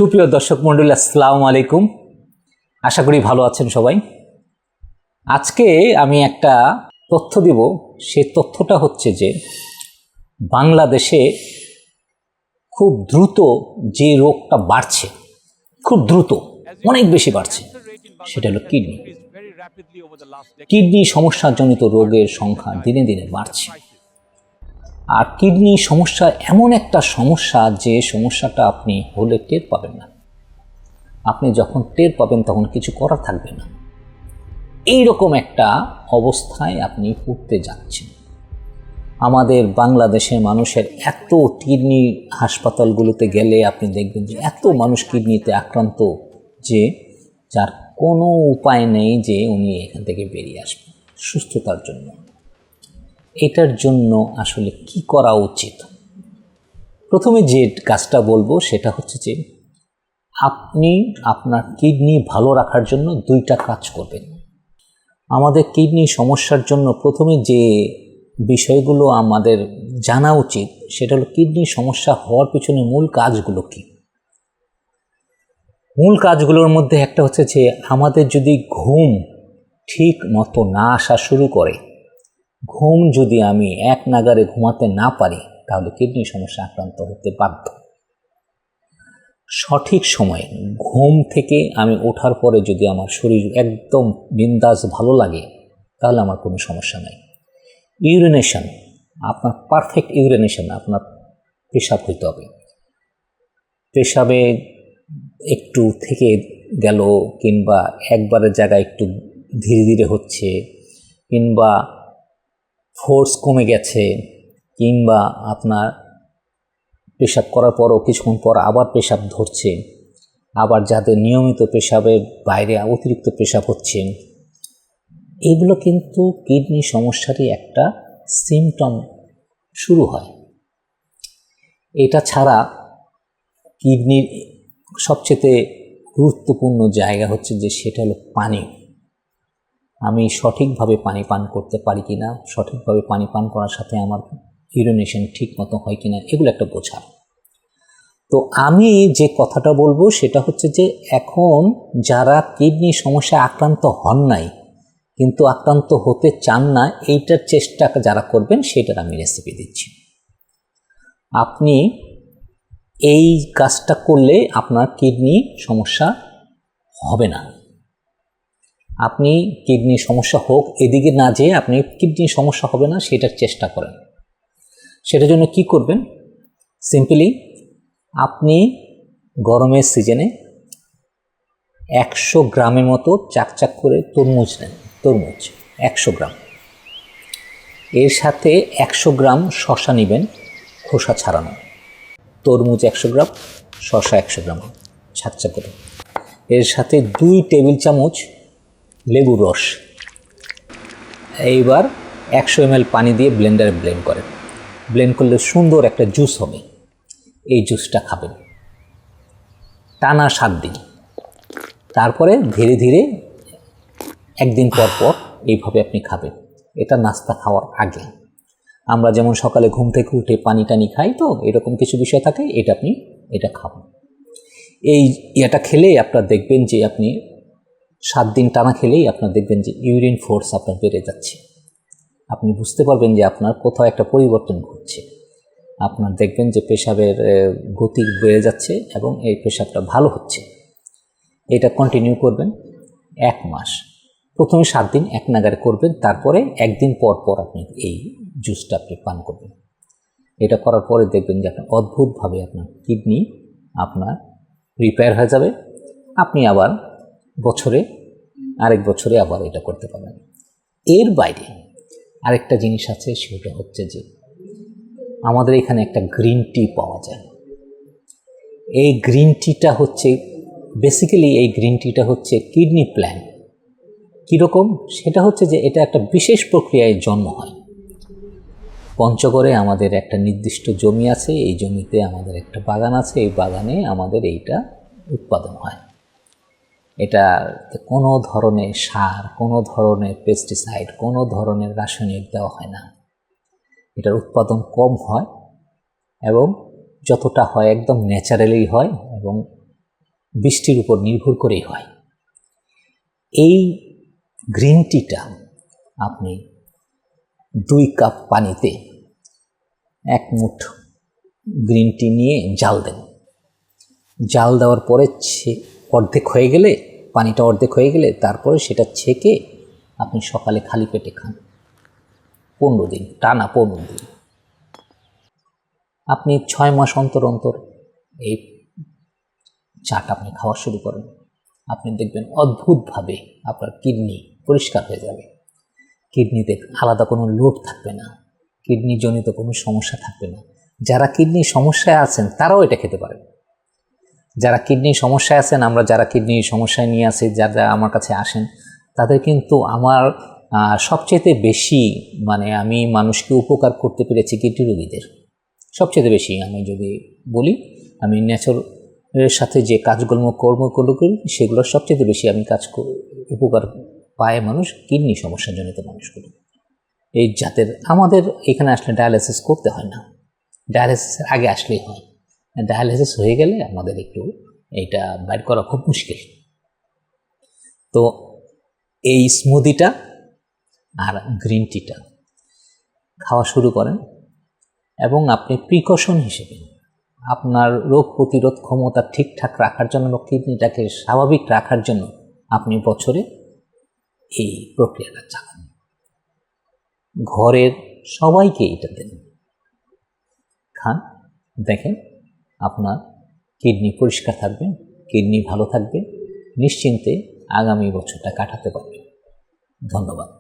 সুপ্রিয় দর্শক মণ্ডলী, আসসালামু আলাইকুম। আশা করি ভালো আছেন সবাই। আজকে আমি একটা তথ্য দিব। সেই তথ্যটা হচ্ছে যে বাংলাদেশে খুব দ্রুত যে রোগটা বাড়ছে, খুব দ্রুত, অনেক বেশি বাড়ছে, সেটা হলো কিডনি। কিডনি সমস্যাজনিত রোগের সংখ্যা দিনে দিনে বাড়ছে। আর কিডনি সমস্যা এমন একটা সমস্যা যে সমস্যাটা আপনি হলে টের পাবেন না। আপনি যখন টের পাবেন তখন কিছু করার থাকবে না। এইরকম একটা অবস্থায় আপনি পড়তে যাচ্ছেন। আমাদের বাংলাদেশের মানুষের এত কিডনি হাসপাতালগুলোতে গেলে আপনি দেখবেন যে এত মানুষ কিডনিতে আক্রান্ত যে যার কোনো উপায় নেই যে উনি এখান থেকে বেরিয়ে আসবেন সুস্থতার জন্য। এটার জন্য আসলে কি করা উচিত? প্রথমে যে কাজটা বলবো সেটা হচ্ছে যে আপনি আপনার কিডনি ভালো রাখার জন্য দুইটা কাজ করবেন। আমাদের কিডনি সমস্যার জন্য প্রথমে যে বিষয়গুলো আমাদের জানা উচিত সেটা হলো কিডনি সমস্যা হওয়ার পিছনে মূল কাজগুলো কি। মূল কাজগুলোর মধ্যে একটা হচ্ছে যে আমাদের যদি ঘুম ঠিক মতো না আসা শুরু করে, ঘুম যদি আমি এক নাগাড়ে ঘুমাতে না পারি তাহলে কিডনি সমস্যা আক্রান্ত হতে বাধ্য। সঠিক সময়ে ঘুম থেকে আমি ওঠার পরে যদি আমার শরীর একদম বিন্দাস ভালো লাগে তাহলে আমার কোনো সমস্যা নাই। ইউরিনেশন, আপনার পারফেক্ট ইউরিনেশন, আপনার পেশাব হইতে হবে। পেশাবে একটু থেকে গেল কিংবা একবারের জায়গায় একটু ধীরে ধীরে হচ্ছে কিংবা ফোর্স কমে গেছে কিংবা আপনার পেশাব করার পরও কিছুক্ষণ পর আবার পেশাব ধরছে, আবার যাদের নিয়মিত পেশাবের বাইরে অতিরিক্ত পেশাব হচ্ছে, এগুলো কিন্তু কিডনি সমস্যারই একটা সিমটম শুরু হয়। এটা ছাড়া কিডনির সবচেয়ে গুরুত্বপূর্ণ জায়গা হচ্ছে যে সেটা হলো পানি। আমি সঠিকভাবে পানি পান করতে পারি কিনা, সঠিকভাবে পানি পান করার সাথে আমার ইউরিনেশন ঠিক মতো হয় কিনা, এগুলো একটা বোঝা। তো আমি যে কথাটা বলবো সেটা হচ্ছে যে এখন যারা কিডনি সমস্যায় আক্রান্ত হন নাই কিন্তু আক্রান্ত হতে চান না, এইটার চেষ্টা যারা করবেন সেটার আমি রেসিপি দিচ্ছি। আপনি এই কাজটা করলে আপনার কিডনি সমস্যা হবে না। আপনি কিডনি সমস্যা হোক এদিকে না যেয়ে আপনি কিডনি সমস্যা হবে না সেটার চেষ্টা করেন। সেটার জন্য কি করবেন? সিম্পলি আপনি গরমের সিজনে 100 গ্রামের মতো চাকচাক করে তরমুজ নেন। তরমুজ 100 গ্রাম, এর সাথে 100 গ্রাম শসা নেবেন খোসা ছাড়ানো। তরমুজ 100 গ্রাম, শসা 100 গ্রাম চাকচাক করে, এর সাথে 2 টেবিল চামচ লেবুর রস। এইবার 100 ml পানি দিয়ে ব্লেন্ডারে ব্লেন্ড করেন। ব্লেন্ড করলে সুন্দর একটা জুস হবে। এই জুসটা খাবেন টানা 7 দিন। তারপরে ধীরে ধীরে একদিন পর পর এইভাবে আপনি খাবেন। এটা নাস্তা খাওয়ার আগে। আমরা যেমন সকালে ঘুম থেকে উঠে পানি টানি খাই, তো এরকম কিছু বিষয় থাকে, এটা খাবেন। এটা খেলেই আপনার দেখবেন যে আপনি 7 দিন টানা খেলেই আপনার দেখবেন যে ইউরিন ফোর্স আপনার বেড়ে যাচ্ছে। আপনি বুঝতে পারবেন যে আপনার কোথাও একটা পরিবর্তন ঘটছে। আপনার দেখবেন যে পেশাবের গতি বেড়ে যাচ্ছে এবং এই পেশাবটা ভালো হচ্ছে। এটা কন্টিনিউ করবেন 1 মাস। প্রথমে 7 দিন এক নাগাড়ে করবেন, তারপরে একদিন পর পর আপনি এই জুসটা আপনি পান করবেন। এটা করার পরে দেখবেন যে আপনার অদ্ভুতভাবে আপনার কিডনি আপনার রিপেয়ার হয়ে যাবে। আপনি আবার আরেক বছরে আবার এটা করতে পারবেন। এর বাইরে আরেকটা জিনিস আছে, সেটা হচ্ছে যে আমাদের এখানে একটা গ্রিন টি পাওয়া যায়। এই গ্রিন টিটা হচ্ছে কিডনি প্ল্যান। কীরকম? সেটা হচ্ছে যে এটা একটা বিশেষ প্রক্রিয়ায় জন্ম হয়। পঞ্চগড়ে আমাদের একটা নির্দিষ্ট জমি আছে, এই জমিতে আমাদের একটা বাগান আছে, এই বাগানে আমাদের এইটা উৎপাদন হয়। এটা কোনো ধরনের সার, কোনো ধরনের পেস্টিসাইড, কোনো ধরনের রাসায়নিক দেওয়া হয় না। এটার উৎপাদন কম হয় এবং যতটা হয় একদম ন্যাচারালি হয় এবং বৃষ্টির উপর নির্ভর করেই হয়। এই গ্রিন টিটা আপনি 2 কাপ পানিতে 1 মুঠ গ্রিন টি নিয়ে জাল দেন। জাল দেওয়ার পরে অর্ধেক হয়ে গেলে, পানিটা অর্ধেক হয়ে গেলে তারপরে সেটা ছেঁকে আপনি সকালে খালি পেটে খান। 15 দিন, টানা 15 দিন। আপনি 6 মাস অন্তর অন্তর এই চাটা আপনি খাওয়া শুরু করেন, আপনি দেখবেন অদ্ভুতভাবে আপনার কিডনি পরিষ্কার হয়ে যাবে। কিডনিতে আলাদা কোনো লোড থাকবে না, কিডনিজনিত কোনো সমস্যা থাকবে না। যারা কিডনির সমস্যায় আছেন তারাও এটা খেতে পারেন। যারা কিডনির সমস্যায় আছেন, আমরা যারা কিডনির সমস্যায় নিয়ে আসি, যারা আমার কাছে আসেন, তাদের কিন্তু আমার সবচেয়ে বেশি আমি মানুষকে উপকার করতে পেরেছি কিডনি রোগীদের সবচেয়ে বেশি। আমি যদি বলি, আমি নেচারের সাথে যে কর্মগুলো করি সেগুলোর সবচেয়ে বেশি আমি উপকার পায় মানুষ কিডনি সমস্যাজনিত মানুষগুলো। এই যাদের আমাদের এখানে আসলে ডায়ালিসিস করতে হয় না, ডায়ালিসিসের আগে আসলেই হয়। ডায়ালিসিস হয়ে গেলে আমাদের একটু এটা বাইর করা খুব মুশকিল। তো এই স্মুদিটা আর গ্রিন টিটা খাওয়া শুরু করেন এবং আপনি প্রিকশন হিসেবে আপনার রোগ প্রতিরোধ ক্ষমতা ঠিকঠাক রাখার জন্য, কিডনিটাকে স্বাভাবিক রাখার জন্য আপনি বছরে এই প্রক্রিয়াটা চালান। ঘরের সবাইকে এটা দেন, খান, দেখেন আপনার কিডনি পরিষ্কার থাকবে, কিডনি ভালো থাকবে, নিশ্চিন্তে আগামী বছরটা কাটাতে পারবেন। ধন্যবাদ।